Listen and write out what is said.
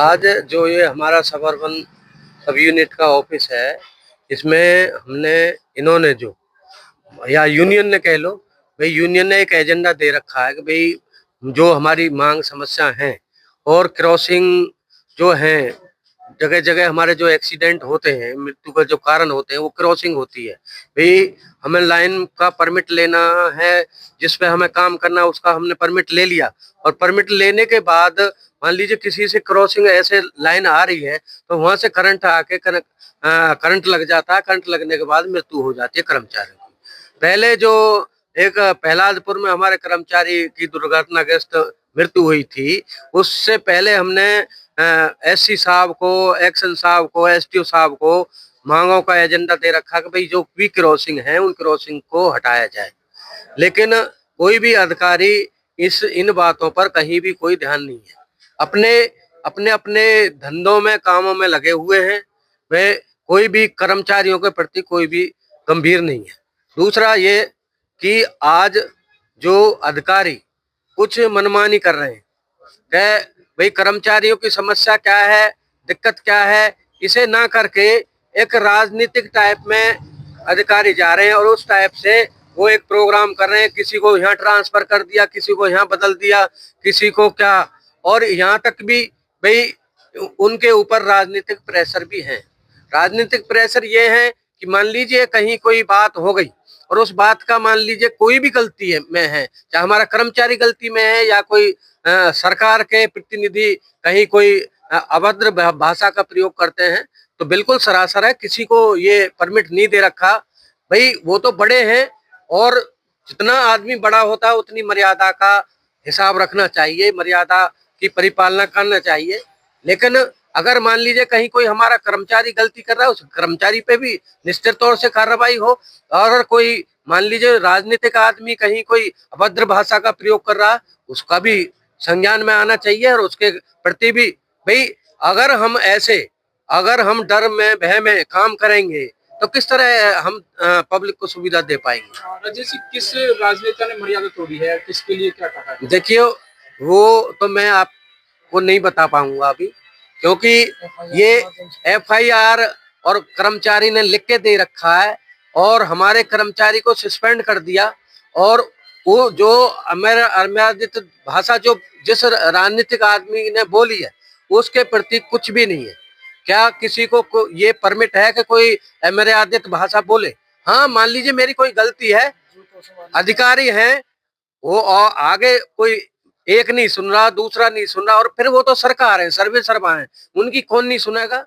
आज जो ये हमारा सबअर्बन सब यूनिट का ऑफिस है, इसमें हमने इन्होंने जो या यूनियन ने कह लो, भाई यूनियन ने एक एजेंडा दे रखा है कि भाई जो हमारी मांग समस्या हैं और क्रॉसिंग जो हैं, जगह जगह हमारे जो एक्सीडेंट होते हैं, मृत्यु का जो कारण होते हैं, वो क्रॉसिंग होती है। भाई हमें लाइन का परमिट लेना है, जिस पे हमें काम करना है उसका हमने परमिट ले लिया, और परमिट लेने के बाद मान लीजिए किसी से क्रॉसिंग ऐसे लाइन आ रही है तो वहां से करंट आके करंट लग जाता है। करंट लगने के बाद मृत्यु हो जाती है कर्मचारी की। पहले जो एक प्रहलादपुर में हमारे कर्मचारी की दुर्घटनाग्रस्त मृत्यु हुई थी, उससे पहले हमने एससी साहब को, एक्शन साहब को, एसटीओ साहब को मांगों का एजेंडा दे रखा कि भाई जो भी क्रॉसिंग है उन क्रॉसिंग को हटाया जाए। लेकिन कोई भी अधिकारी इन बातों पर कहीं भी कोई ध्यान नहीं है। अपने अपने अपने धंधों में, कामों में लगे हुए हैं। वे कोई भी कर्मचारियों के प्रति कोई भी गंभीर नहीं है। दूसरा ये कि आज जो अधिकारी कुछ मनमानी कर रहे हैं, भाई कर्मचारियों की समस्या क्या है, दिक्कत क्या है, इसे ना करके एक राजनीतिक टाइप में अधिकारी जा रहे हैं और उस टाइप से वो एक प्रोग्राम कर रहे हैं। किसी को यहाँ ट्रांसफर कर दिया, किसी को यहाँ बदल दिया, किसी को क्या, और यहाँ तक भी भाई उनके ऊपर राजनीतिक प्रेशर भी है। राजनीतिक प्रेशर ये है कि मान लीजिए कहीं कोई बात हो गई और उस बात का मान लीजिए कोई भी गलती है में है, चाहे हमारा कर्मचारी गलती में है या कोई सरकार के प्रतिनिधि कहीं कोई अभद्र भाषा का प्रयोग करते हैं, तो बिल्कुल सरासर है, किसी को ये परमिट नहीं दे रखा। भाई वो तो बड़े हैं और जितना आदमी बड़ा होता है उतनी मर्यादा का हिसाब रखना चाहिए, मर्यादा की परिपालना करना चाहिए। लेकिन अगर मान लीजिए कहीं कोई हमारा कर्मचारी गलती कर रहा है, उस कर्मचारी पे भी निश्चित तौर से कार्रवाई हो। और अगर कोई मान लीजिए राजनीतिक आदमी कहीं कोई अभद्र भाषा का प्रयोग कर रहा है, उसका भी संज्ञान में आना चाहिए और उसके प्रति भी। भाई अगर हम डर में, भय में काम करेंगे तो किस तरह हम पब्लिक को सुविधा दे पाएंगे। जैसे किस राजनेता ने मर्यादा तोड़ी है, किसके लिए क्या कहा है? देखिए, वो तो मैं आपको नहीं बता पाऊंगा अभी, क्योंकि ये एफआईआर और कर्मचारी ने लिख के दे रखा है और हमारे कर्मचारी को सस्पेंड कर दिया। और वो जो अमर्यादित भाषा जो जिस राजनीतिक आदमी ने बोली है उसके प्रति कुछ भी नहीं है। क्या किसी को ये परमिट है कि कोई अमर्यादित भाषा बोले? हाँ, मान लीजिए मेरी कोई गलती है, अधिकारी हैं वो, और आगे कोई एक नहीं सुन रहा, दूसरा नहीं सुन रहा, और फिर वो तो सरकार है, सर्वे सर्वा है, उनकी कौन नहीं सुनेगा।